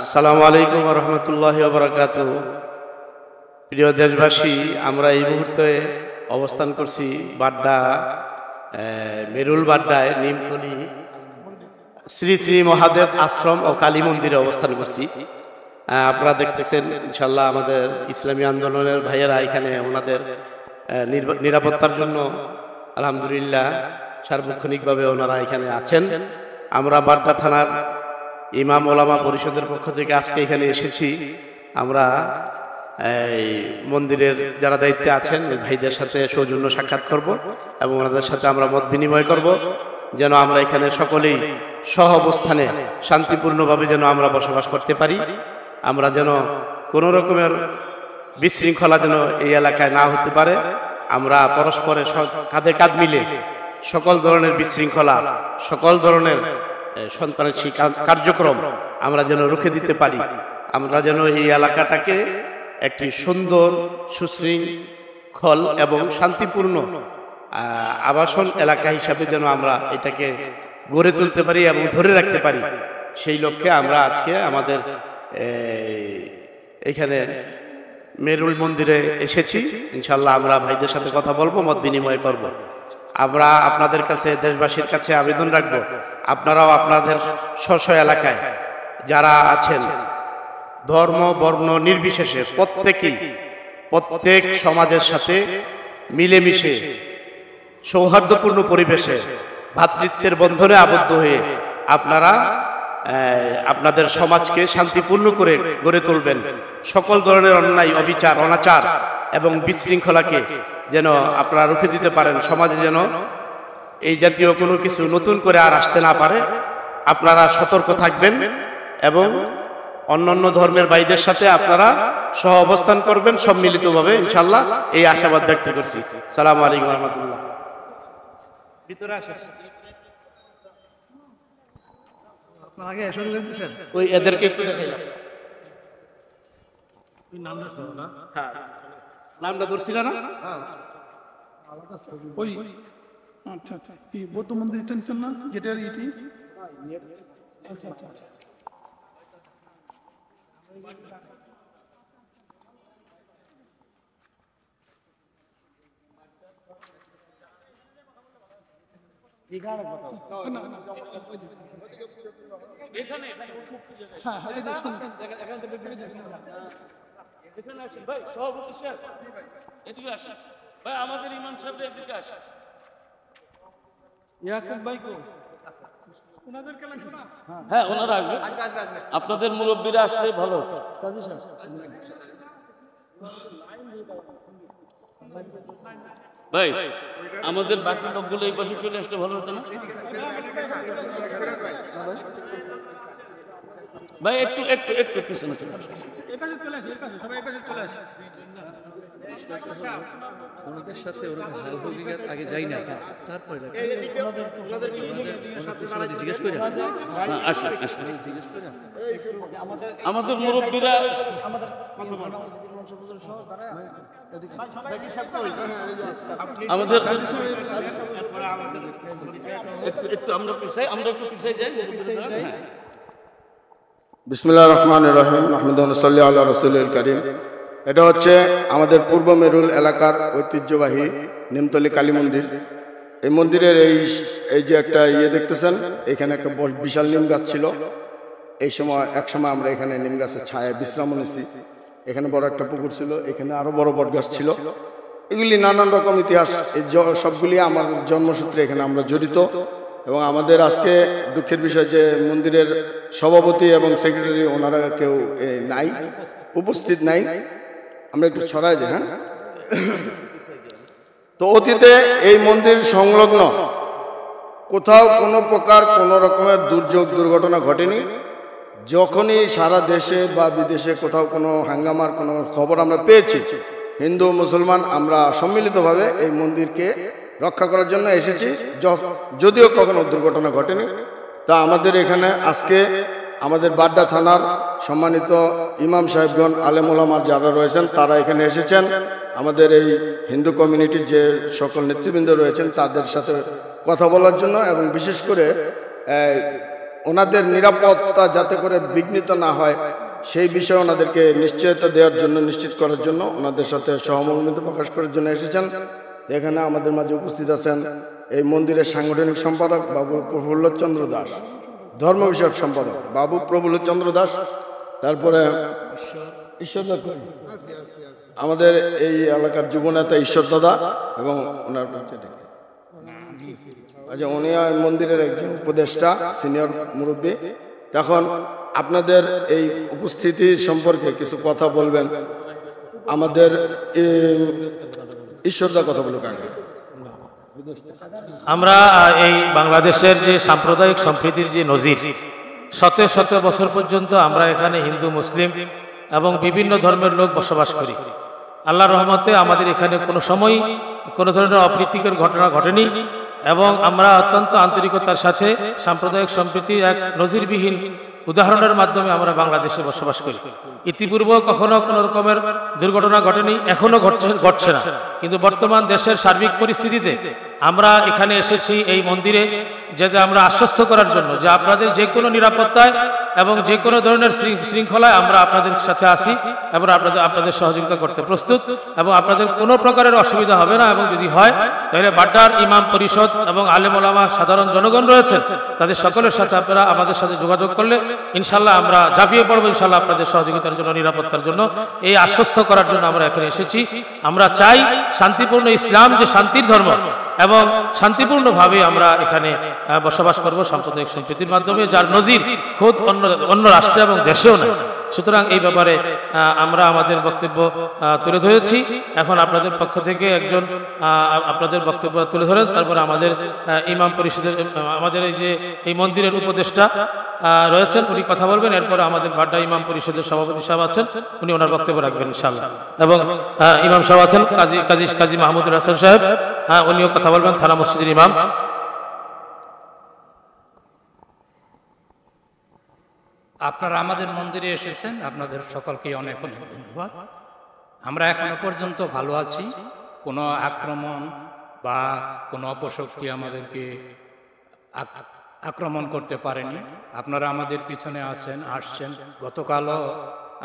আসসালামু আলাইকুম ওয়া রাহমাতুল্লাহি ওয়া বারাকাতুহু। প্রিয় দেশবাসী, আমরা এই মুহূর্তে অবস্থান করছি বাড্ডা মেরুল বাড্ডায় নিমতলী শ্রী শ্রী মহাদেব আশ্রম ও কালী মন্দিরে অবস্থান করছি। আপনারা দেখতেছেন ইনশাআল্লাহ আমাদের ইসলামী আন্দোলনের ভাইয়েরা এখানে ওনাদের নিরাপত্তার জন্য আলহামদুলিল্লাহ সার্বক্ষণিকভাবে ওনারা এখানে আছেন। আমরা বাড্ডা থানার ইমাম ওলামা পরিষদের পক্ষ থেকে আজকে এখানে এসেছি। আমরা এই মন্দিরের যারা দায়িত্বে আছেন ভাইদের সাথে সৌজন্য সাক্ষাৎ করব এবং ওনাদের সাথে আমরা মত বিনিময় করব, যেন আমরা এখানে সকলেই সহ অবস্থানে শান্তিপূর্ণভাবে যেন আমরা বসবাস করতে পারি। আমরা যেন কোনো রকমের বিশৃঙ্খলা যেন এই এলাকায় না হতে পারে। আমরা পরস্পরের কাঁধে কাঁধ মিলে সকল ধরনের বিশৃঙ্খলা, সকল ধরনের সন্ত্রাসী কার্যক্রম আমরা যেন রুখে দিতে পারি। আমরা যেন এই এলাকাটাকে একটি সুন্দর, সুশৃঙ্খল এবং শান্তিপূর্ণ আবাসন এলাকা হিসাবে যেন আমরা এটাকে গড়ে তুলতে পারি এবং ধরে রাখতে পারি। সেই লক্ষ্যে আমরা আজকে আমাদের এখানে মেরুল মন্দিরে এসেছি। ইনশাল্লাহ আমরা ভাইদের সাথে কথা বলবো, মত বিনিময় করব। আমরা আপনাদের কাছে, দেশবাসীর কাছে আবেদন রাখবো, আপনারাও আপনাদের স্ব এলাকায় যারা আছেন ধর্ম বর্ণ নির্বিশেষে প্রত্যেক সমাজের সাথে মিলেমিশে সৌহার্দ্যপূর্ণ পরিবেশে ভ্রাতৃত্বের বন্ধনে আবদ্ধ হয়ে আপনারা আপনাদের সমাজকে শান্তিপূর্ণ করে গড়ে তুলবেন। সকল ধরনের অন্যায়, অবিচার, অনাচার এবং বিশৃঙ্খলাকে যেন আপনারা রুখে দিতে পারেন। সমাজে যেন এই জাতীয় কোনো কিছু নতুন করে আর আসতে না পারে। আপনারা সতর্ক থাকবেন এবং অন্যান্য ধর্মের ভাইদের সাথে আপনারা সহ অবস্থান করবেন সম্মিলিতভাবে, ইনশাআল্লাহ এই আশাবাদ ব্যক্ত করছি। আসসালামু আলাইকুম ওয়া রাহমাতুল্লাহ। ভিতরে আসেন। আপনারা আগে শুরু করতেছেন, ওই এদেরকে একটু দেখাইলাম। ওই নামটা শুনো না? হ্যাঁ, নামটা ধরছিল না? হ্যাঁ, ওই আচ্ছা আচ্ছা, এই বৌদ্ধ মন্দিরটা নিছেন না, গেটের ইটি? আচ্ছা আচ্ছা আচ্ছা, আমাদের ইমাম সাহেব এদিকে আসে। হ্যাঁ, ওনারা আসবে। আপনাদের মুরব্বীরা আসলে ভালো হতো। ভাই, আমাদের বাকি লোকগুলো এই পাশে চলে আসলে ভালো হতো না? ভাই একটু একটু একটু পিছনে চলে আসুন। ওনাদের সাথে ওনাদের হাল হকিকার আগে যাই না, তারপরে জিজ্ঞেস করে জিজ্ঞেস করে আমাদের মুরব্বীরা আমাদের একটু আমরা একটু পিছাই যাই। বিসমিল্লাহির রহমানির রহিম, আহমদুল্লাহ সাল্লি আলা রাসূলিল কারীম। এটা হচ্ছে আমাদের পূর্ব মেরুল এলাকার ঐতিহ্যবাহী নিমতলী কালী মন্দির। এই মন্দিরের এই যে একটা দেখতেছেন, এখানে একটা বিশাল নিম গাছ ছিল। এক সময় আমরা এখানে নিম গাছের ছায়ায় বিশ্রাম নিয়েছি। এখানে বড় একটা পুকুর ছিল, এখানে আরো বড় বট গাছ ছিল। এগুলি নানান রকম ইতিহাস, সবগুলি আমার জন্মসূত্রে এখানে আমরা জড়িত। এবং আমাদের আজকে দুঃখের বিষয় যে মন্দিরের সভাপতি এবং সেক্রেটারি ওনারা কেউ নাই, উপস্থিত নাই। আমরা একটু ছড়াই যাই। হ্যাঁ, তো অতীতে এই মন্দির সংলগ্ন কোথাও কোনো প্রকার কোনো রকমের দুর্যোগ দুর্ঘটনা ঘটেনি। যখনই সারা দেশে বা বিদেশে কোথাও কোনো হাঙ্গামার কোনো খবর আমরা পেয়েছি, হিন্দু মুসলমান আমরা সম্মিলিতভাবে এই মন্দিরকে রক্ষা করার জন্য এসেছি, যদিও কখনো দুর্ঘটনা ঘটেনি। তা আমাদের এখানে আজকে আমাদের বাড্ডা থানার সম্মানিত ইমাম সাহেবগণ, আলেম ওলামা যারা রয়েছেন তারা এখানে এসেছেন আমাদের এই হিন্দু কমিউনিটির যে সকল নেতৃবৃন্দ রয়েছেন তাদের সাথে কথা বলার জন্য, এবং বিশেষ করে ওনাদের নিরাপত্তা যাতে করে বিঘ্নিত না হয় সেই বিষয়ে ওনাদেরকে নিশ্চয়তা দেওয়ার জন্য, নিশ্চিত করার জন্য, ওনাদের সাথে সহমর্মিতা প্রকাশ করার জন্য এসেছেন। এখানে আমাদের মাঝে উপস্থিত আছেন এই মন্দিরের সাংগঠনিক সম্পাদক বাবু প্রফুল্লচন্দ্র দাস, ধর্ম বিষয়ক সম্পাদক বাবু প্রফুল্লচন্দ্র দাস, তারপরে ঈশ্বর আমাদের এই এলাকার যুবনেতা ঈশ্বর দাদা, এবং ওনার আচ্ছা উনি মন্দিরের একজন উপদেষ্টা, সিনিয়র মুরব্বী। এখন আপনাদের এই উপস্থিতি সম্পর্কে কিছু কথা বলবেন আমাদের ঈশ্বরদা, কথা বলুক আগে। আমরা এই বাংলাদেশের যে সাম্প্রদায়িক সম্প্রীতির যে নজির, শত শত বছর পর্যন্ত আমরা এখানে হিন্দু মুসলিম এবং বিভিন্ন ধর্মের লোক বসবাস করি। আল্লাহর রহমতে আমাদের এখানে কোনো সময় কোনো ধরনের অপ্রীতিকর ঘটনা ঘটেনি, এবং আমরা অত্যন্ত আন্তরিকতার সাথে সাম্প্রদায়িক সম্প্রীতির এক নজিরবিহীন উদাহরণের মাধ্যমে আমরা বাংলাদেশে বসবাস করি। ইতিপূর্বে কখনো কোনো রকমের দুর্ঘটনা ঘটেনি, এখনো ঘটছে না। কিন্তু বর্তমান দেশের সার্বিক পরিস্থিতিতে আমরা এখানে এসেছি এই মন্দিরে যাতে আমরা আশ্বস্ত করার জন্য যে আপনাদের যে কোনো নিরাপত্তায় এবং যে কোনো ধরনের শৃঙ্খলায় আমরা আপনাদের সাথে আসি এবং আপনাদের সহযোগিতা করতে প্রস্তুত, এবং আপনাদের কোনো প্রকারের অসুবিধা হবে না। এবং যদি হয় তাহলে বাড্ডার ইমাম পরিষদ এবং আলেম ওলামা সাধারণ জনগণ রয়েছেন, তাদের সকলের সাথে আপনারা আমাদের সাথে যোগাযোগ করলে ইনশাল্লাহ আমরা ঝাঁপিয়ে পড়বো ইনশাল্লাহ আপনাদের সহযোগিতার জন্য, নিরাপত্তার জন্য। এই আশ্বস্ত করার জন্য আমরা এখানে এসেছি। আমরা চাই শান্তিপূর্ণ ইসলাম যে শান্তির ধর্ম, এবং শান্তিপূর্ণভাবে আমরা এখানে বসবাস করব সাম্প্রদায়িক সম্প্রীতির মাধ্যমে, যার নজির খোদ অন্য রাষ্ট্রে এবং দেশেও নেই। সুতরাং এই ব্যাপারে আমরা আমাদের বক্তব্য তুলে ধরেছি। এখন আপনাদের পক্ষ থেকে একজন আপনাদের বক্তব্য তুলে ধরেন, তারপরে আমাদের ইমাম পরিষদের আমাদের এই মন্দিরের উপদেষ্টা রয়েছেন, উনি কথা বলবেন। এরপরে আমাদের বাড্ডা ইমাম পরিষদের সভাপতি সাহেব আছেন, উনি ওনার বক্তব্য রাখবেন ইনশাআল্লাহ। এবং ইমাম সাহেব আছেন কাজী মাহমুদুল হাসান সাহেব, উনিও কথা বলবেন, থানা মসজিদের ইমাম। আপনারা আমাদের মন্দিরে এসেছেন, আপনাদের সকলকে অনেক অনেক ধন্যবাদ। আমরা এখনো পর্যন্ত ভালো আছি, কোনো আক্রমণ বা কোনো অপশক্তি আমাদেরকে আক্রমণ করতে পারেনি। আপনারা আমাদের পিছনে আসছেন। গতকালও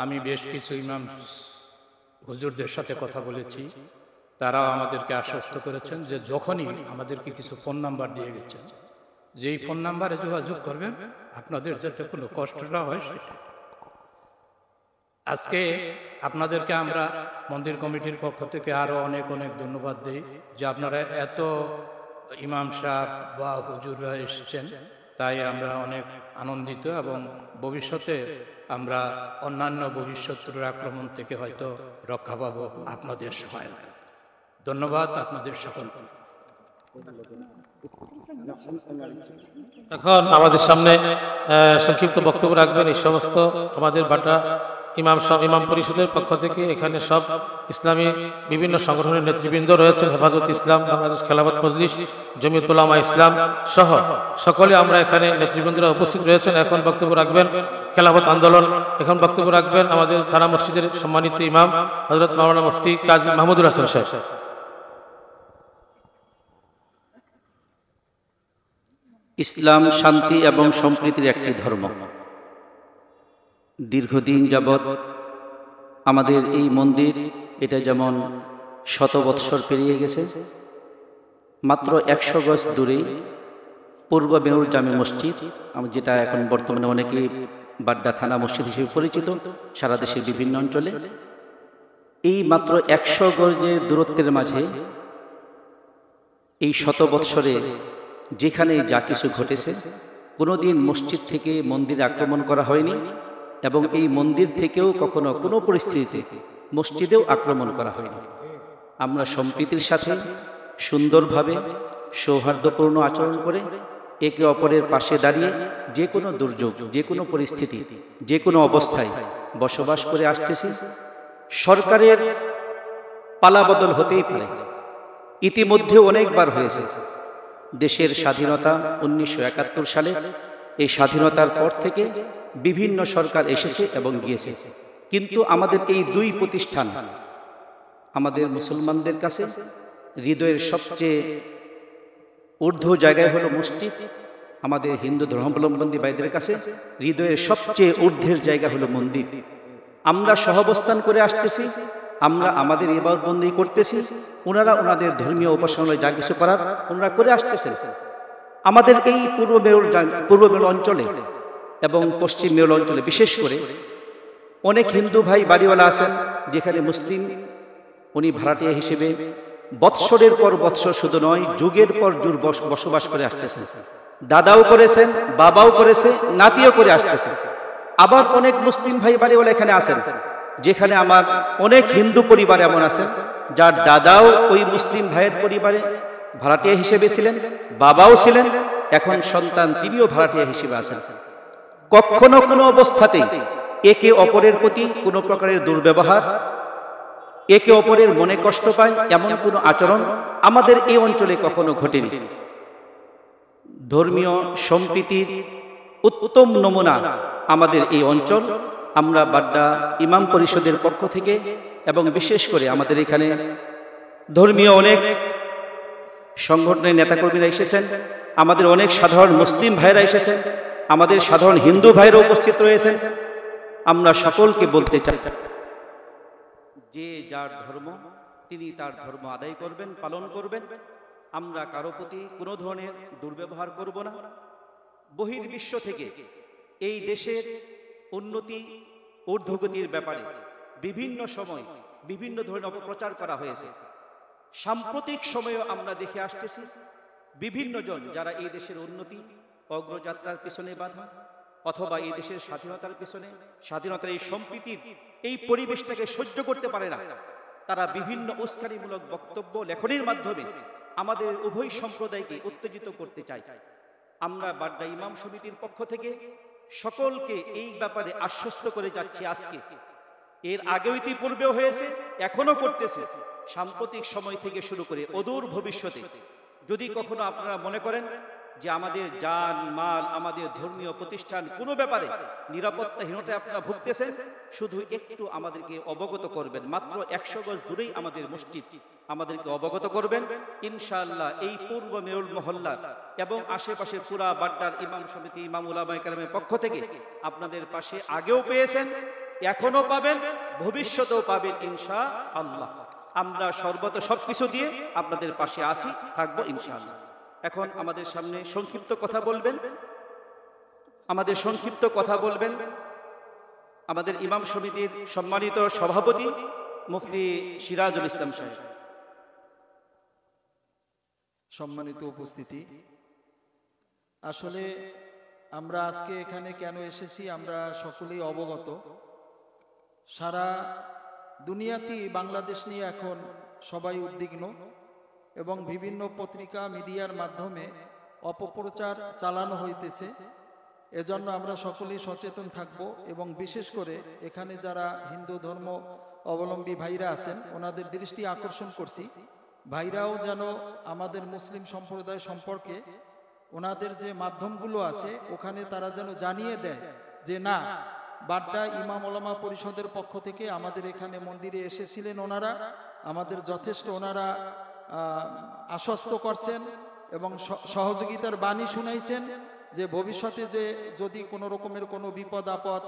আমি বেশ কিছু ইমাম হুজুরদের সাথে কথা বলেছি, তারাও আমাদেরকে আশ্বস্ত করেছেন যে যখনই আমাদেরকে কিছু ফোন নাম্বার দিয়ে গেছেন, যেই ফোন নাম্বারে যোগাযোগ করবেন আপনাদের যাতে কোনো কষ্ট না হয় সেটা। আজকে আপনাদেরকে আমরা মন্দির কমিটির পক্ষ থেকে আরও অনেক অনেক ধন্যবাদ দিই যে আপনারা এত ইমাম সাহেব বা হুজুররা এসেছেন, তাই আমরা অনেক আনন্দিত, এবং ভবিষ্যতে আমরা অন্যান্য বহিঃশত্রুর আক্রমণ থেকে হয়তো রক্ষা পাবো আপনাদের সহায়তা। ধন্যবাদ আপনাদের সকলকে। এখন আমাদের সামনে সংক্ষিপ্ত বক্তব্য রাখবেন এই সমস্ত আমাদের বাড্ডা ইমাম পরিষদের পক্ষ থেকে। এখানে সব ইসলামী বিভিন্ন সংগঠনের নেতৃবৃন্দ রয়েছেন, হেফাজত ইসলাম, বাংলাদেশ খেলাফত মজলিস, জমিয়ত উলামা ইসলাম সহ সকলে আমরা এখানে নেতৃবৃন্দরা উপস্থিত রয়েছেন। এখন বক্তব্য রাখবেন খেলাফত আন্দোলন, এখন বক্তব্য রাখবেন আমাদের থানা মসজিদের সম্মানিত ইমাম হযরত মাওলানা মুফতি কাজী মাহমুদুল হাসান সাহেব। ইসলাম শান্তি এবং সম্প্রীতির একটি ধর্ম। দীর্ঘদিন যাবৎ আমাদের এই মন্দির এটা যেমন 100 বৎসর পেরিয়ে গেছে, মাত্র 100 গজ দূরেই পূর্ব মেরুল জামে মসজিদ, যেটা এখন বর্তমানে অনেকেই বাড্ডা থানা মসজিদ হিসেবে পরিচিত সারা দেশের বিভিন্ন অঞ্চলে, এই মাত্র 100 গজের দূরত্বের মাঝে এই 100 বৎসরে যেখানে যা কিছু ঘটেছে, কোনোদিন মসজিদ থেকে মন্দির আক্রমণ করা হয়নি, এবং এই মন্দির থেকেও কখনো কোনো পরিস্থিতিতে মসজিদেও আক্রমণ করা হয়নি। আমরা সম্প্রীতির সাথে সুন্দরভাবে সৌহার্দ্যপূর্ণ আচরণ করে একে অপরের পাশে দাঁড়িয়ে যে কোনো দুর্যোগ, যে কোনো পরিস্থিতি, যে কোনো অবস্থায় বসবাস করে আসতেছি। সরকারের পালাবদল হতেই পারে, ইতিমধ্যে অনেকবার হয়েছে। দেশের স্বাধীনতা 1971 সালে, এই স্বাধীনতার পর থেকে বিভিন্ন সরকার এসেছে এবং গিয়েছে, কিন্তু আমাদের এই দুই প্রতিষ্ঠান আমাদের মুসলমানদের কাছে হৃদয়ের সবচেয়ে ঊর্ধ্ব জায়গায় হলো মসজিদ। আমাদের হিন্দু ধর্মাবলম্বী ভাইদের কাছে হৃদয়ের সবচেয়ে ঊর্ধ্বের জায়গা হলো মন্দির। আমরা সহাবস্থান করে আসতেছি, আমরা আমাদের ইবাদত বন্দেগী করতেছি, ওনারা ওনাদের ধর্মীয় উপাসনায় যা কিছু করার ওনারা করে আসতেছেন। আমাদের এই পূর্ব মেরুল অঞ্চলে এবং পশ্চিম মেরুল অঞ্চলে বিশেষ করে অনেক হিন্দু ভাই বাড়িওয়ালা আছেন, যেখানে মুসলিম উনি ভাড়াটিয়া হিসেবে বৎসরের পর বৎসর, শুধু নয় যুগের পর যুগ বসবাস করে আসতেছেন। দাদাও করেছেন, বাবাও করেছে, নাতিও করে আসতেছেন। আবার অনেক মুসলিম ভাই বাড়িওয়ালা এখানে আছেন, যেখানে আমার অনেক হিন্দু পরিবার এমন আছেন যার দাদাও ওই মুসলিম ভাইয়ের পরিবারে ভাড়াটিয়া হিসেবে ছিলেন, বাবাও ছিলেন, এখন সন্তান তিনিও ভাড়াটিয়া হিসেবে আছেন। কখনো কোনো অবস্থাতেই একে অপরের প্রতি কোনো প্রকারের দুর্ব্যবহার, একে অপরের মনে কষ্ট পায় এমন কোনো আচরণ আমাদের এই অঞ্চলে কখনো ঘটেনি। ধর্মীয় সম্প্রীতির উত্তম নমুনা আমাদের এই অঞ্চল। আমরা বাড্ডা ইমাম পরিষদের পক্ষ থেকে এবং বিশেষ করে আমাদের এখানে ধর্মীয় অনেক সংগঠনের নেতাকর্মীরা এসেছেন, আমাদের অনেক সাধারণ মুসলিম ভাইরা এসেছেন, আমাদের সাধারণ হিন্দু ভাইরা উপস্থিত রয়েছেন। আমরা সকলকে বলতে চাই, যে যার ধর্ম তিনি তার ধর্ম আদায় করবেন, পালন করবেন। আমরা কারো প্রতি কোনো ধরনের দুর্ব্যবহার করব না। বহির্বিশ্ব থেকে এই দেশের উন্নতি ঊর্ধ্বগতির ব্যাপারে বিভিন্ন সময় বিভিন্ন ধরনের অপপ্রচার করা হয়েছে। সাম্প্রতিক সময়েও আমরা দেখে আসতেছি বিভিন্ন জন যারা এই দেশের উন্নতি অগ্রযাত্রার পিছনে বাধা, অথবা এই দেশের স্বাধীনতার পিছনে, স্বাধীনতার এই সম্প্রীতির এই পরিবেশটাকে সহ্য করতে পারে না, তারা বিভিন্ন উস্কানিমূলক বক্তব্য লেখনের মাধ্যমে আমাদের উভয় সম্প্রদায়কে উত্তেজিত করতে চায়। আমরা বাড্ডা ইমাম সমিতির পক্ষ থেকে সকলকে এই ব্যাপারে আশ্বস্ত করে যাচ্ছি। আজকে এর আগেও ইতিপূর্বেও হয়েছে, এখনো করতেছে। সাম্প্রতিক সময় থেকে শুরু করে অদূর ভবিষ্যতে যদি কখনো আপনারা মনে করেন যে আমাদের জান মাল, আমাদের ধর্মীয় প্রতিষ্ঠান কোনো ব্যাপারে নিরাপত্তাহীনতায় আপনারা ভুগতেছেন, শুধু একটু আমাদেরকে অবগত করবেন। মাত্র 100 গজ দূরেই আমাদের মসজিদ, আমাদেরকে অবগত করবেন। ইনশাআল্লাহ এই পূর্ব মেরুল মহল্লা এবং আশেপাশে পুরা বাড্ডার ইমাম সমিতি, ইমাম উলামায়ে কেরামের পক্ষ থেকে আপনাদের পাশে আগেও পেয়েছেন, এখনো পাবেন, ভবিষ্যতেও পাবেন ইনশাআল্লাহ। আমরা সর্বত সবকিছু দিয়ে আপনাদের পাশে আসি, থাকবো ইনশাআল্লাহ। এখন আমাদের সামনে সংক্ষিপ্ত কথা বলবেন, আমাদের ইমাম সমিতির সম্মানিত সভাপতি মুফতি সিরাজুল ইসলাম সাহেব। সম্মানিত উপস্থিতি, আসলে আমরা আজকে এখানে কেন এসেছি আমরা সকলেই অবগত। সারা দুনিয়াতেই বাংলাদেশ নিয়ে এখন সবাই উদ্বিগ্ন এবং বিভিন্ন পত্রিকা মিডিয়ার মাধ্যমে অপপ্রচার চালানো হইতেছে। এজন্য আমরা সকলেই সচেতন থাকব এবং বিশেষ করে এখানে যারা হিন্দু ধর্ম অবলম্বী ভাইরা আছেন ওনাদের দৃষ্টি আকর্ষণ করছি, ভাইরাও যেন আমাদের মুসলিম সম্প্রদায় সম্পর্কে ওনাদের যে মাধ্যমগুলো আছে ওখানে তারা যেন জানিয়ে দেয় যে না, বাড্ডা ইমাম ওলামা পরিষদের পক্ষ থেকে আমাদের এখানে মন্দিরে এসেছিলেন ওনারা, আমাদের যথেষ্ট ওনারা আশ্বস্ত করছেন এবং সহযোগিতার বাণী শুনাইছেন যে ভবিষ্যতে যে যদি কোনো রকমের কোনো বিপদ আপদ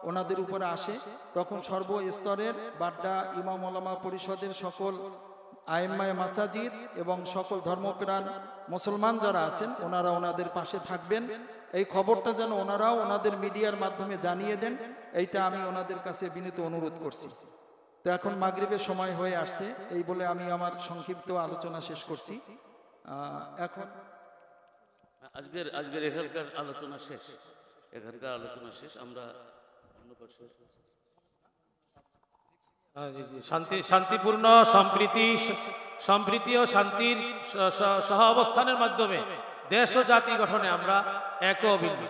ওনাদের উপরে আসে তখন সর্বস্তরের বাড্ডা ইমাম ওলামা পরিষদের সকল আইম্মায়ে মাসাজিদ এবং সকল ধর্মপ্রাণ মুসলমান যারা আছেন ওনারা ওনাদের পাশে থাকবেন। এই খবরটা যেন ওনারাও ওনাদের মিডিয়ার মাধ্যমে জানিয়ে দেন, এইটা আমি ওনাদের কাছে বিনীত অনুরোধ করছি। তো এখন মাগরিবের সময় হয়ে আসছে, এই বলে আমি আমার সংক্ষিপ্ত আলোচনা শেষ করছি। এখন আজকের এখানকার আলোচনা শেষ। আমরা শান্তিপূর্ণ সম্প্রীতি সম্প্রীতি ও শান্তির সহ অবস্থানের মাধ্যমে দেশ ও জাতি গঠনে আমরা এক ও অভিন্ন।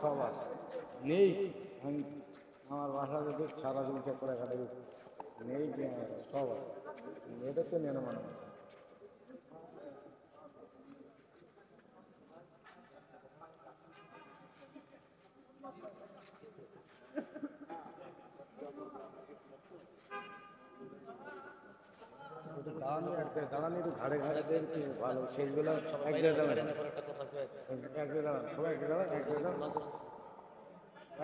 সব আছে নেই, আমার বাসা যদি সারা দিনটা করে কাটে নেই, সব আছে, এটা তো নেন মানুষ। দাঁড়ানি একটু ঘাড়ে ঘাড়ে দেন, ভালো সেইগুলো এক জায়গায় দাঁড়ান, এক জায়গায় দাঁড়ান, সবাই এক জায়গায় দাঁড়ান, এক জায়গায় দাঁড়ান,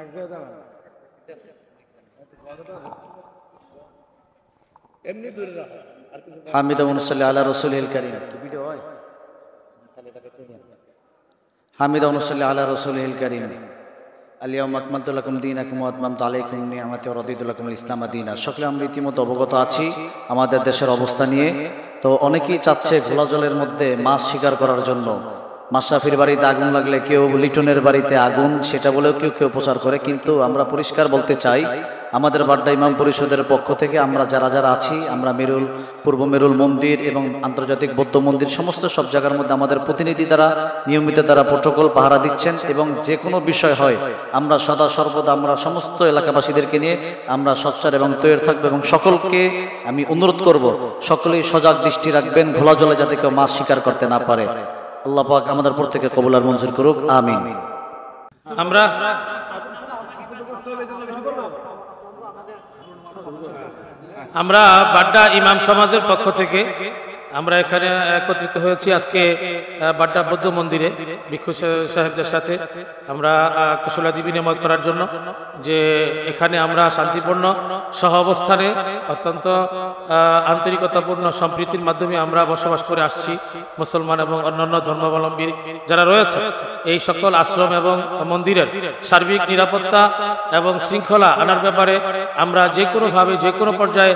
এক জায়গায় দাঁড়ান, এমনি দূরে রাখো। হামিদা অনুসাল্লি আলা রসুলিল কারীম। ভিডিও হয় হামিদা অনুসাল্লি আলা রসুলিল কারীম। আলিয়াউম আকমালতু লাকুম দীনাকুম ওয়া আতমামতু আলাইকুম নি'মাতি ওয়া রাদিতু লাকুমুল ইসলাম দীনা। সকলে আমরা রীতিমতো অবগত আছি আমাদের দেশের অবস্থা নিয়ে। তো অনেকেই চাচ্ছে ঘোলা জলের মধ্যে মাছ শিকার করার জন্য। মাশরাফির বাড়িতে আগুন লাগলে কেউ লিটনের বাড়িতে আগুন, সেটা বলেও কেউ কেউ প্রচার করে। কিন্তু আমরা পরিষ্কার বলতে চাই, আমাদের বাড্ডা ইমাম পরিষদের পক্ষ থেকে আমরা যারা যারা আছি, আমরা মেরুল, পূর্ব মেরুল মন্দির এবং আন্তর্জাতিক বৌদ্ধ মন্দির সমস্ত সব জায়গার মধ্যে আমাদের প্রতিনিধি দ্বারা নিয়মিত তারা প্রোটোকল পাহারা দিচ্ছেন। এবং যে কোনো বিষয় হয় আমরা সদা সর্বদা আমরা সমস্ত এলাকাবাসীদেরকে নিয়ে আমরা সোচ্চার এবং তৈরি থাকবো। এবং সকলকে আমি অনুরোধ করব, সকলেই সজাগ দৃষ্টি রাখবেন ঘোলা জলে যাতে কেউ মাছ শিকার করতে না পারে। আল্লাহ পাক আমাদের প্রত্যেককে কবুল আর মঞ্জুর করুক, আমিন। আমরা বাড্ডা ইমাম সমাজের পক্ষ থেকে আমরা এখানে একত্রিত হয়েছি আজকে বাড্ডা বৌদ্ধ মন্দিরে ভিক্ষু সাহেবদের সাথে আমরা কুশলাদি বিনিময় করার জন্য, যে এখানে আমরা শান্তিপূর্ণ সহ অবস্থানে অত্যন্ত আন্তরিকতাপূর্ণ সম্প্রীতির মাধ্যমে আমরা বসবাস করে আসছি। মুসলমান এবং অন্যান্য ধর্মাবলম্বী যারা রয়েছে, এই সকল আশ্রম এবং মন্দিরের সার্বিক নিরাপত্তা এবং শৃঙ্খলা আনার ব্যাপারে আমরা যে কোনোভাবে যে কোনো পর্যায়ে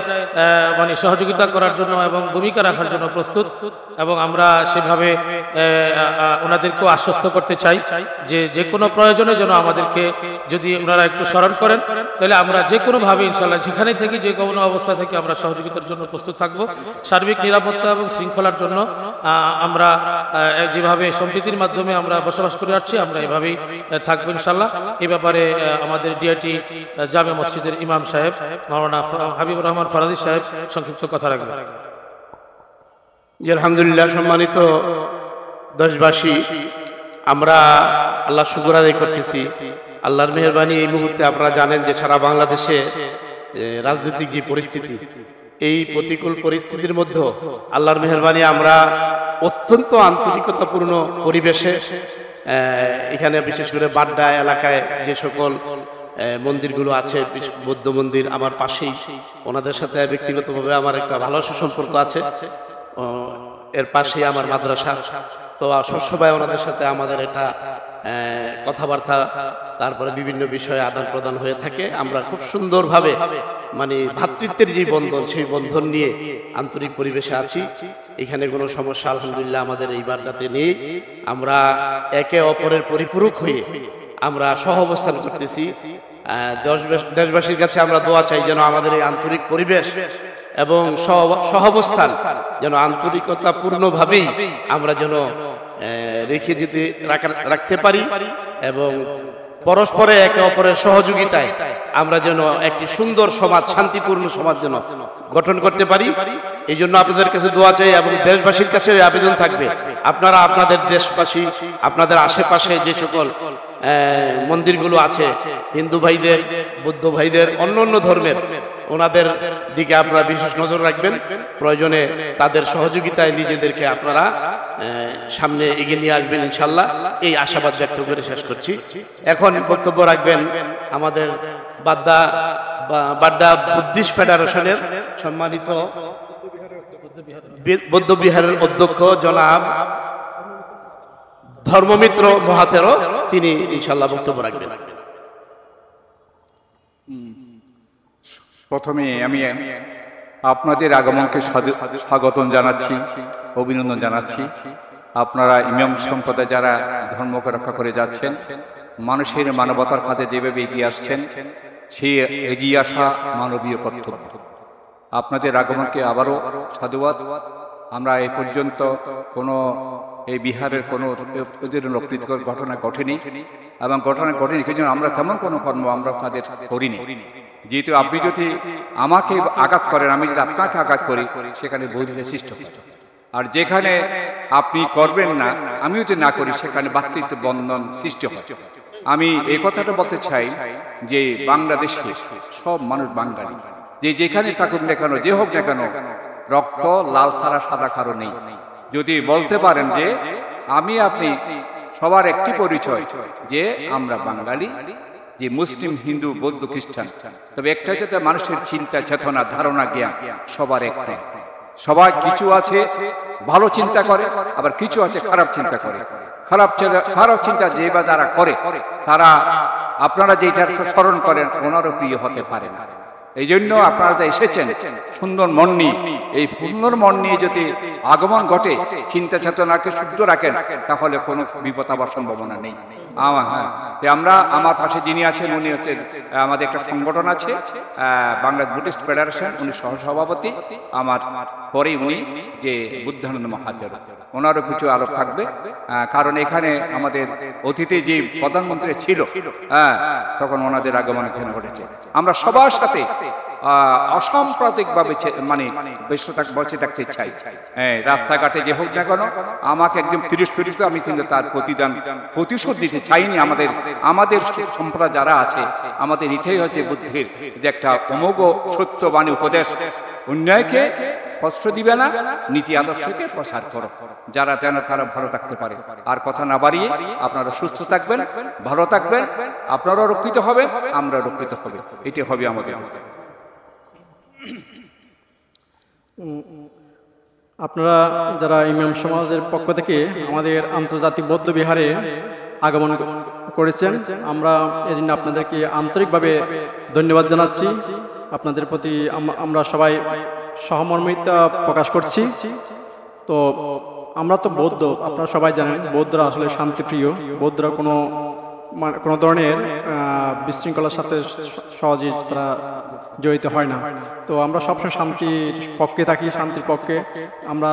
মানে সহযোগিতা করার জন্য এবং ভূমিকা রাখার জন্য প্রস্তুত। এবং আমরা সেভাবে ওনাদেরকেও আশ্বস্ত করতে চাই যে যে কোনো প্রয়োজনে যেন আমাদেরকে যদি ওনারা একটু স্মরণ করেন, তাহলে আমরা যে কোনোভাবে ইনশাল্লাহ যেখানে থেকে যে কোনো অবস্থা থেকে আমরা সহযোগিতার জন্য প্রস্তুত থাকব। সার্বিক নিরাপত্তা এবং শৃঙ্খলার জন্য আমরা যেভাবে সম্প্রীতির মাধ্যমে আমরা বসবাস করে আসছি আমরা এভাবেই থাকবো ইনশাল্লাহ। এই ব্যাপারে আমাদের ডিআইটি জামে মসজিদের ইমাম সাহেব মাওলানা হাবিবুর রহমান ফরাজি সাহেব সংক্ষিপ্ত কথা রাখবেন। আলহামদুলিল্লাহ, সম্মানিত দেশবাসী, আমরা আল্লাহ শুকর আদায় করতেছি। আল্লাহর মেহেরবানি, এই মুহূর্তে আপনারা জানেন যে সারা বাংলাদেশে রাজনৈতিক যে পরিস্থিতি, এই প্রতিকূল পরিস্থিতির মধ্যে আল্লাহর মেহেরবানি আমরা অত্যন্ত আন্তরিকতাপূর্ণ পরিবেশে এখানে বিশেষ করে বাড্ডা এলাকায় যে সকল মন্দিরগুলো আছে, বৌদ্ধ মন্দির আমার পাশেই, ওনাদের সাথে ব্যক্তিগতভাবে আমার একটা ভালো সুসম্পর্ক আছে। এর পাশেই আমার মাদ্রাসা, তো সবসময় ওনাদের সাথে আমাদের একটা কথাবার্তা, তারপরে বিভিন্ন বিষয়ে আদান প্রদান হয়ে থাকে। আমরা খুব সুন্দরভাবে মানে ভ্রাতৃত্বের যে বন্ধন, সেই বন্ধন নিয়ে আন্তরিক পরিবেশে আছি। এখানে কোনো সমস্যা আলহামদুলিল্লাহ আমাদের এই বাড্ডাতে নেই। আমরা একে অপরের পরিপূরক হয়ে আমরা সহ অবস্থান করতেছি। দেশবাসীর কাছে আমরা দোয়া চাই যেন আমাদের এই আন্তরিক পরিবেশ এবং সহাবস্থান যেন আন্তরিকতাপূর্ণভাবেই আমরা যেন রেখে যেতে রাখতে পারি এবং পরস্পরে একে অপরের সহযোগিতায় আমরা যেন একটি সুন্দর সমাজ, শান্তিপূর্ণ সমাজ যেন গঠন করতে পারি। এই জন্য আপনাদের কাছে দোয়া চাই এবং দেশবাসীর কাছে আবেদন থাকবে, আপনারা আপনাদের দেশবাসী, আপনাদের আশেপাশে যে সকল মন্দিরগুলো আছে, হিন্দু ভাইদের, বৌদ্ধ ভাইদের, অন্য অন্য ধর্মের, ওনাদের দিকে আপনারা বিশেষ নজর রাখবেন। প্রয়োজনে তাদের সহযোগিতায় নিজেদেরকে আপনারা সামনে এগিয়ে নিয়ে আসবেন ইনশাল্লাহ, এই আশাবাদ ব্যক্ত করে শেষ করছি। এখন বক্তব্য রাখবেন আমাদের বাড্ডা বুদ্ধিস্ট ফেডারেশনের সম্মানিত বৌদ্ধ বিহারের অধ্যক্ষ জনাব ধর্মমিত্র মহাতেরও তিনি ইনশাআল্লাহ বক্তব্য রাখবেন। প্রথমে আমি আপনাদের আগমনকে স্বাগতম জানাচ্ছি, অভিনন্দন জানাচ্ছি। আপনারা ইমাম সম্প্রদায় যারা ধর্মকে রক্ষা করে যাচ্ছেন, মানুষের মানবতার কাজে যেভাবে এগিয়ে আসছেন, সেই এগিয়ে আসা মানবীয় কর্তব্য। আপনাদের আগমনকে আবারও সাধুবাদ। আমরা এই পর্যন্ত কোনো এই বিহারের কোনো প্রীতিকর ঘটনা ঘটেনি, এবং ঘটনা ঘটেনি কিছু আমরা তেমন কোনো কর্ম আমরা তাদের করিনি। যেহেতু আপনি যদি আমাকে আঘাত করেন, আমি যদি আপনাকে আঘাত করি, সেখানে বৈরিতা সৃষ্টি হয়। আর যেখানে আপনি করবেন না, আমিও যদি না করি, সেখানে ভ্রাতৃত্ব বন্ধন সৃষ্টি হয়। আমি এই কথাটা বলতে চাই যে বাংলাদেশে সব মানুষ বাঙালি, যে যেখানে থাকুক না কেন, যে হোক না কেন, রক্ত লাল ছাড়া সাদা কারো নেই। যদি বলতে পারেন যে আমি আপনি সবার একটি পরিচয় যে আমরা বাঙালি, যে মুসলিম, হিন্দু, বৌদ্ধ, খ্রিস্টান, তবে একটা হচ্ছে মানুষের চিন্তা, চেতনা, ধারণা, জ্ঞান সবার একটা। সবাই কিছু আছে ভালো চিন্তা করে, আবার কিছু আছে খারাপ চিন্তা করে। খারাপ চিন্তা যে বা যারা করে, তারা আপনারা যেটা স্মরণ করেন ওনারও প্রিয় হতে পারে না। এই জন্য আপনারা যা এসেছেন সুন্দর মন নিয়ে, এই সুন্দর মন নিয়ে যদি আগমন ঘটে, চিন্তা চেতনাকে শুদ্ধ রাখেন, তাহলে কোনো বিপদ হওয়ার সম্ভাবনা নেই। আমরা আমার পাশে যিনি আছেন, উনি হচ্ছেন আমাদের একটা সংগঠন আছে বাংলাদেশ বুদ্ধিস্ট ফেডারেশন, উনি সহসভাপতি। আমার পরেই উনি যে বুদ্ধানন্দ মহারাজ, ওনারও কিছু আলোক থাকবে। কারণ এখানে আমাদের অতিথি যে প্রধানমন্ত্রী ছিল, তখন ওনাদের আগমন এখানে ঘটেছে। আমরা সবার সাথে অসাম্প্রদায়িকভাবে মানে বসে থাকতে চাই। রাস্তাঘাটে যে হোক না কেন, আমাকে একদম তিরিশ আমি কিন্তু তার প্রতিশোধ দিতে চাইনি। আমাদের সম্প্রদায় যারা আছে, আমাদের এটাই হচ্ছে বুদ্ধির যে একটা অমোঘ সত্যবাণী উপদেশ, অন্যায়কে কষ্ট দিবে না, নীতি আদর্শকে প্রসার করো, যারা যেন তারা ভালো থাকতে পারে। আর কথা না বাড়িয়ে আপনারা সুস্থ থাকবেন, ভালো থাকবেন, আপনারাও রক্ষিত হবেন, আমরা রক্ষিত হবে, এটি হবে আমাদের। আপনারা যারা ইমাম সমাজের পক্ষ থেকে আমাদের আন্তর্জাতিক বৌদ্ধ বিহারে আগমন করেছেন, আমরা এই জন্য আপনাদেরকে আন্তরিকভাবে ধন্যবাদ জানাচ্ছি। আপনাদের প্রতি আমরা সবাই সহমর্মিতা প্রকাশ করছি। তো আমরা তো বৌদ্ধ, আপনারা সবাই জানেন বৌদ্ধরা আসলে শান্তিপ্রিয়। বৌদ্ধরা কোনো ধরনের বিশৃঙ্খলার সাথে সহজে তারা জড়িত হয় না। তো আমরা সবসময় শান্তির পক্ষে থাকি, শান্তির পক্ষে। আমরা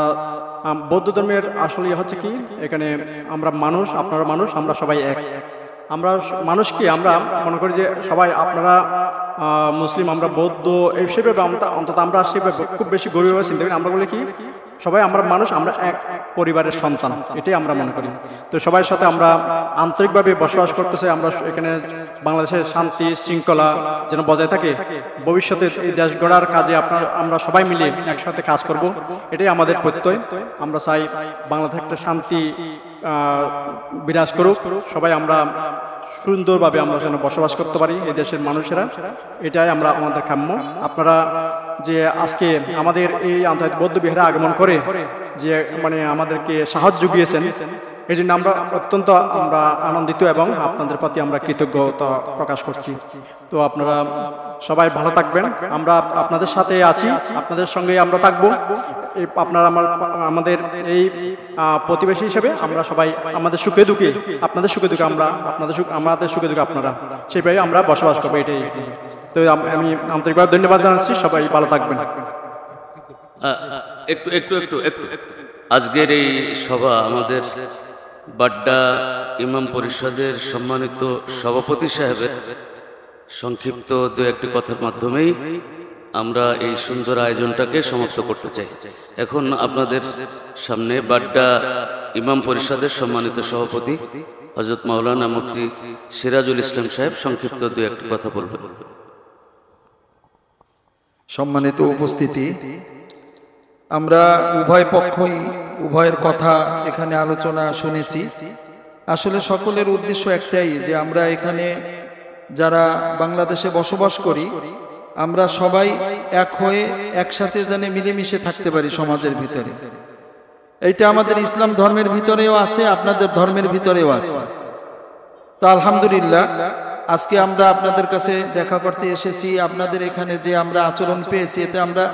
বৌদ্ধ ধর্মের আসলে হচ্ছে কি, এখানে আমরা মানুষ, আপনারা মানুষ, আমরা সবাই এক। আমরা মানুষ কি, আমরা মনে করি যে সবাই আপনারা মুসলিম, আমরা বৌদ্ধ, এই সেভাবে অন্তত আমরা সেভাবে খুব বেশি গভীরভাবে চিন্তা করি। আমরা বলি কি, সবাই আমরা মানুষ, আমরা এক পরিবারের সন্তান, এটাই আমরা মনে করি। তো সবার সাথে আমরা আন্তরিকভাবে বসবাস করতেছে। আমরা এখানে বাংলাদেশের শান্তি শৃঙ্খলা যেন বজায় থাকে, ভবিষ্যতে এই দেশ গড়ার কাজে আমরা সবাই মিলে একসাথে কাজ করব, এটাই আমাদের প্রত্যয়। আমরা চাই বাংলাদেশে একটা শান্তি বিরাজ করুক, সবাই আমরা সুন্দরভাবে আমরা যেন বসবাস করতে পারি এই দেশের মানুষেরা, এটাই আমাদের কাম্য। আপনারা যে আজকে আমাদের এই আন্তর্জাতিক বৌদ্ধ বিহারে আগমন করে যে মানে আমাদেরকে সাহায্য জুগিয়েছেন, এই জন্য আমরা অত্যন্ত আনন্দিত এবং আপনাদের প্রতি আমরা কৃতজ্ঞতা প্রকাশ করছি। তো আপনারা সবাই ভালো থাকবেন, আমরা আপনাদের সাথে আছি, আপনাদের সঙ্গে আমরা থাকবো। আপনারা আমাদের এই প্রতিবেশী হিসেবে আমরা সবাই আমাদের সুখে দুঃখে, আপনাদের সুখে দুঃখে আমরা, আমাদের সুখে দুঃখে আপনারা, সেইভাবে আমরা বসবাস করবো, এটাই। তো আমি আন্তরিকভাবে ধন্যবাদ জানাচ্ছি, সবাই ভালো থাকবেন। একটু আজকের এই সভা আমাদের বাড্ডা ইমাম পরিষদের সম্মানিত সভাপতি সাহেবের সংক্ষিপ্ত দু একটি কথার মাধ্যমেই আমরা এই সুন্দর আয়োজনটাকে সমাপ্ত করতে চাই। এখন আপনাদের সামনে বাড্ডা ইমাম পরিষদের সম্মানিত সভাপতি হযরত মাওলানা মুফতি সিরাজুল ইসলাম সাহেব সংক্ষিপ্ত দু একটি কথা বলবেন। সম্মানিত উপস্থিতি, আমরা উভয় পক্ষই উভয়ের কথা এখানে আলোচনা শুনেছি। আসলে সকলের উদ্দেশ্য একটাই, যে আমরা এখানে যারা বাংলাদেশে বসবাস করি, আমরা সবাই এক হয়ে একসাথে যেন মিলেমিশে থাকতে পারি সমাজের ভিতরে। এইটা আমাদের ইসলাম ধর্মের ভিতরেও আছে, আপনাদের ধর্মের ভিতরেও আছে। তো আলহামদুলিল্লাহ আজকে আমরা আপনাদের কাছে দেখা করতে এসেছি। আপনাদের এখানে যে আমরা আচরণ পেয়েছি এতে আমরা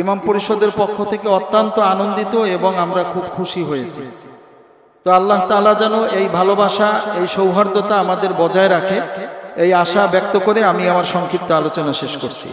ইমাম পরিষদের পক্ষ থেকে অত্যন্ত আনন্দিত এবং আমরা খুব খুশি হয়েছি। তো আল্লাহ তাআলা যেন এই ভালোবাসা, এই সৌহার্দ্যতা আমাদের বজায় রাখে, এই আশা ব্যক্ত করে আমি আমার সংক্ষিপ্ত আলোচনা শেষ করছি।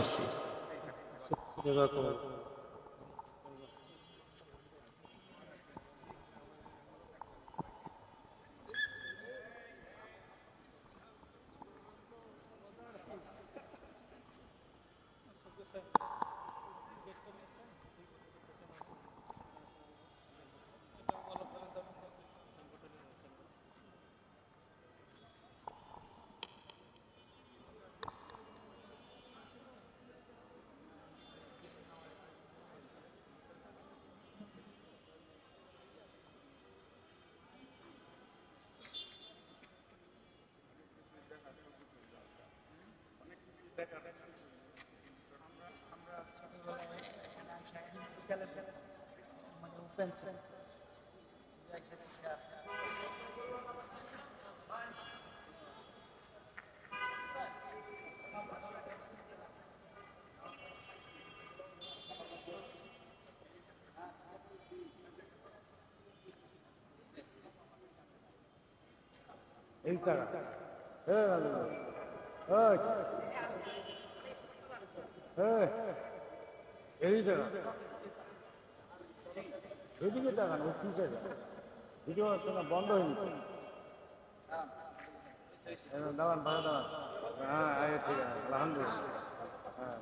এদিকে তাকান, ও পিছে ভিডিও হচ্ছে না, বন্ধ হয়নি। দাঁড়ান, পাশে দাঁড়ান। হ্যাঁ ঠিক আছে, আলহামদুলিল্লাহ। হ্যাঁ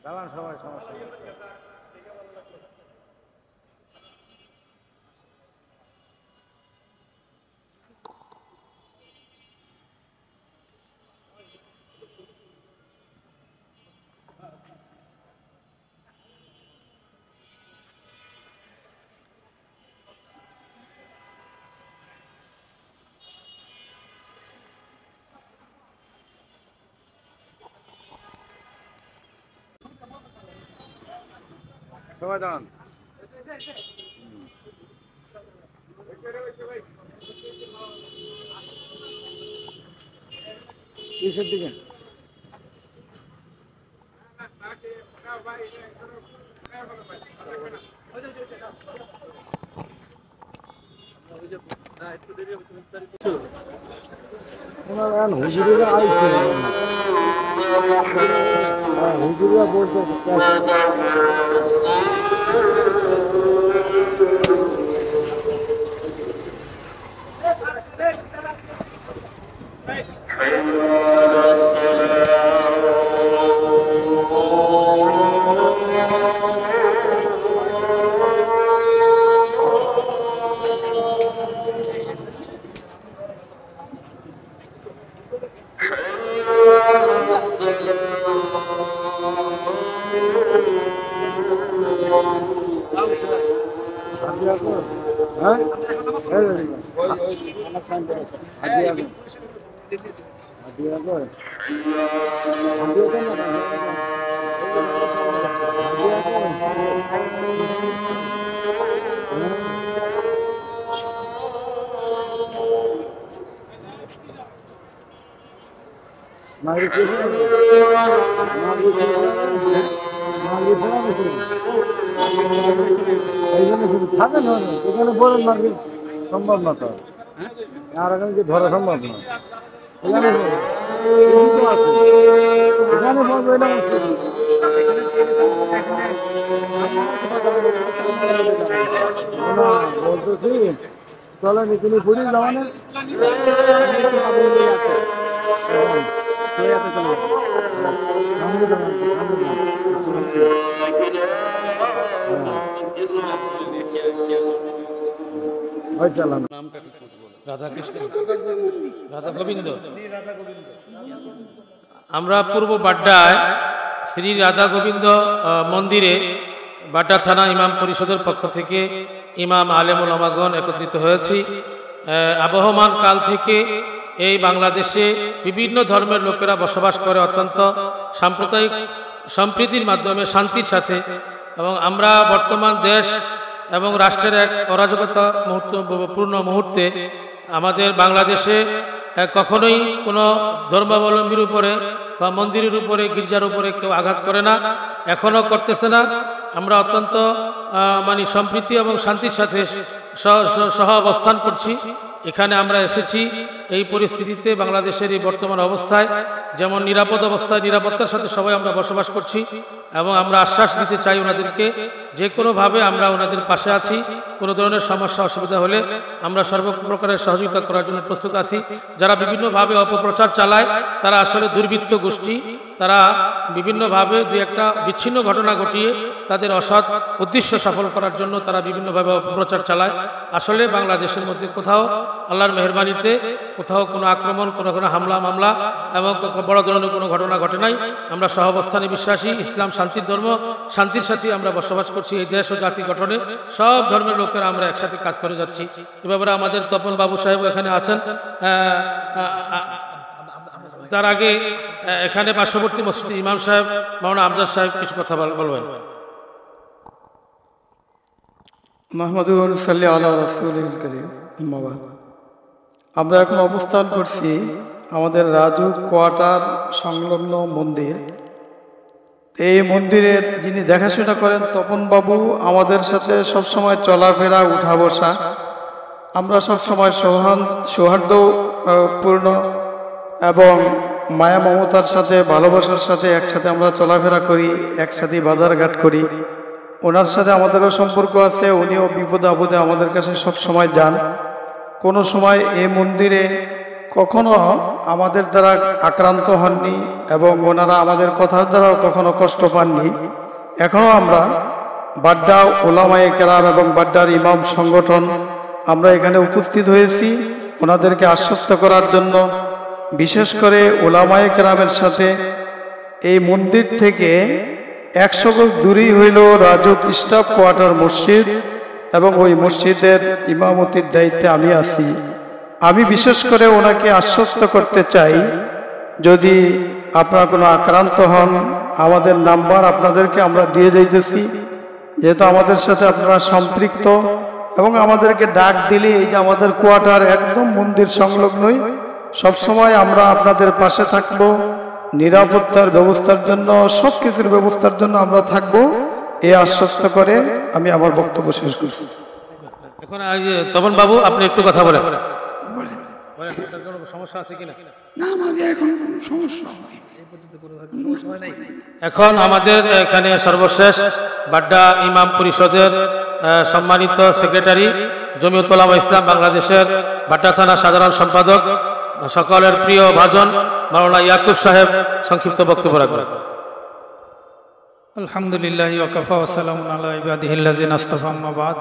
দাঁড়ান সবাই, সমস্যা নেই। সবাই দাঁড়ান। কিসের দিকে? হুজুরিরা আইছে, হুজুরিরা বলতে থাকেন, এখানে বলেন মার্কে সম্ভব না, তো আর এখানে যে ধরা সম্ভব না। এখানে আছে, এখানে বলবো এটা বলতেছি চলেন এখানে ঘুরি যাওয়ানের আমরা পূর্ব বাড্ডায় শ্রী রাধা গোবিন্দ মন্দিরে বাড্ডা থানা ইমাম পরিষদের পক্ষ থেকে ইমাম আলেম ওলামাগণ একত্রিত হয়েছি। আবহমান কাল থেকে এই বাংলাদেশে বিভিন্ন ধর্মের লোকেরা বসবাস করে অত্যন্ত সাম্প্রদায়িক সম্প্রীতির মাধ্যমে শান্তির সাথে, এবং আমরা বর্তমান দেশ এবং রাষ্ট্রের এক অরাজকতা পূর্ণ মুহূর্তে আমাদের বাংলাদেশে কখনোই কোনো ধর্মাবলম্বীর উপরে বা মন্দিরের উপরে গির্জার উপরে কেউ আঘাত করে না, এখনও করতেছে না। আমরা অত্যন্ত মানে সম্প্রীতি এবং শান্তির সাথে সহ অবস্থান করছি। এখানে আমরা এসেছি এই পরিস্থিতিতে, বাংলাদেশের এই বর্তমান অবস্থায় যেমন নিরাপদ অবস্থায় নিরাপত্তার সাথে সবাই আমরা বসবাস করছি এবং আমরা আশ্বাস দিতে চাই ওনাদেরকে যে কোনোভাবে আমরা ওনাদের পাশে আছি। কোনো ধরনের সমস্যা অসুবিধা হলে আমরা সর্বপ্রকারের সহযোগিতা করার জন্য প্রস্তুত আছি। যারা বিভিন্নভাবে অপপ্রচার চালায় তারা আসলে দুর্বৃত্ত গোষ্ঠী, তারা বিভিন্নভাবে দু একটা বিচ্ছিন্ন ঘটনা ঘটিয়ে তাদের অসৎ উদ্দেশ্য সফল করার জন্য তারা বিভিন্নভাবে অপপ্রচার চালায়। আসলে বাংলাদেশের মধ্যে কোথাও আল্লাহর মেহরবানিতে কোথাও কোনো আক্রমণ, কোনো হামলা মামলা এবং বড় ধরনের কোনো ঘটনা ঘটে নাই। আমরা সহাবস্থানে বিশ্বাসী, ইসলাম শান্তির ধর্ম, শান্তির সাথে আমরা বসবাস করছি। এই দেশ ও জাতি গঠনে সব ধর্মের লোকেরা আমরা একসাথে কাজ করে যাচ্ছি। এ ব্যাপারে আমাদের তপন বাবু সাহেব এখানে আছেন। তার আগে এখানে পার্শ্ববর্তী মসজিদে ইমাম সাহেব মাওলানা আমজাদ সাহেব কিছু কথা বলবেন। মাহমুদুর সাল্লি আলা রাসূলিল কারীম। ধন্যবাদ। আমরা এখন অবস্থান করছি আমাদের রাজু কোয়ার্টার সংলগ্ন মন্দির। এই মন্দিরের যিনি দেখাশোনা করেন তপন বাবু আমাদের সাথে সবসময় চলাফেরা, উঠা বসা, আমরা সবসময় সৌহার্দ্যপূর্ণ এবং মায়া মমতার সাথে, ভালোবাসার সাথে একসাথে আমরা চলাফেরা করি, একসাথে বাজারঘাট করি। ওনার সাথে আমাদেরও সম্পর্ক আছে, উনিও বিপদে আপদে আমাদের কাছে সব সময় যান। কোনো সময় এই মন্দিরে কখনো আমাদের দ্বারা আক্রান্ত হননি এবং ওনারা আমাদের কথার দ্বারাও কখনো কষ্ট পাননি। এখনও আমরা বাড্ডা ওলামায়ে কেরাম এবং বাড্ডার ইমাম সংগঠন আমরা এখানে উপস্থিত হয়েছি ওনাদেরকে আশ্বস্ত করার জন্য। বিশেষ করে ওলামায়ে কেরামের সাথে এই মন্দির থেকে 100 গজ দূরেই হইল রাজুক স্টাফ কোয়ার্টার মসজিদ এবং ওই মসজিদের ইমামতির দায়িত্বে আমি আছি। আমি বিশেষ করে ওনাকে আশ্বস্ত করতে চাই, যদি আপনারা কোনো আক্রান্ত হন আমাদের নাম্বার আপনাদেরকে আমরা দিয়ে যাইতেছি, যেহেতু আমাদের সাথে আপনারা সম্পৃক্ত এবং আমাদেরকে ডাক দিলে এই যে আমাদের কোয়ার্টার একদম মন্দির সংলগ্নই, সবসময় আমরা আপনাদের পাশে থাকব। নিরাপত্তার ব্যবস্থার জন্য, সব কিছুর ব্যবস্থার জন্য আমরা থাকব, এই আশ্বস্ত করে আমি আমার বক্তব্য শেষ করছি। এখন তপন বাবু আপনি একটু কথা বলেন। সমস্যা আছে কিনা? না, আমাদের এখন কোনো সমস্যা নেই। এখন আমাদের এখানে সর্বশেষ বাড্ডা ইমাম পরিষদের সম্মানিত সেক্রেটারি, জমিয়ত উলামা ইসলাম বাংলাদেশের বাড্ডা থানা সাধারণ সম্পাদক, সকলের প্রিয় ভাজন মাওলানা ইয়াকুব সাহেব সংক্ষিপ্ত বক্তব্য রাখবেন। আলহামদুলিল্লাহ ওয়াকাফা ওয়া সালামুন আলা ইবাদিহিল্লাযিনা ইসতাফা, আম্মা বাদ।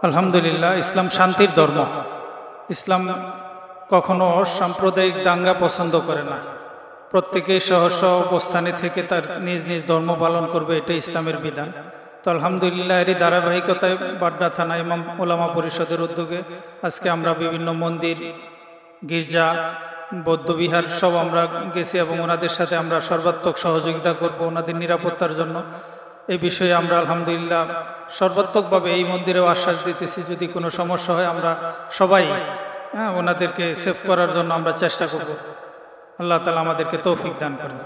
আলহামদুলিল্লাহ, ইসলাম শান্তির ধর্ম। ইসলাম কখনো সাম্প্রদায়িক দাঙ্গা পছন্দ করে না। প্রত্যেকেই সহ অবস্থানে থেকে তার নিজ নিজ ধর্ম পালন করবে, এটা ইসলামের বিধান। তো আলহামদুলিল্লাহ, এরই ধারাবাহিকতায় বাড্ডা থানা ইমাম ওলামা পরিষদের উদ্যোগে আজকে আমরা বিভিন্ন মন্দির, গির্জা, বৌদ্ধবিহার সব আমরা গেছি এবং ওনাদের সাথে আমরা সর্বাত্মক সহযোগিতা করব ওনাদের নিরাপত্তার জন্য। এই বিষয়ে আমরা আলহামদুলিল্লাহ সর্বাত্মকভাবে এই মন্দিরেও আশ্বাস দিতেছি, যদি কোনো সমস্যা হয় আমরা সবাই ওনাদেরকে সেভ করার জন্য আমরা চেষ্টা করব। আল্লাহ তাআলা আমাদেরকে তৌফিক দান করেন।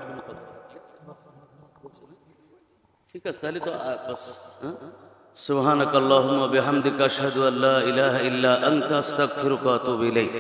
ঠিক আছে, তাহলে তো বাস। সুবহানাকাল্লাহুম্মা বিহামদিকা আশহাদু আল্লা ইলাহা ইল্লা আনতা আস্তাগফিরুকা ওয়া আতুবু ইলাইক।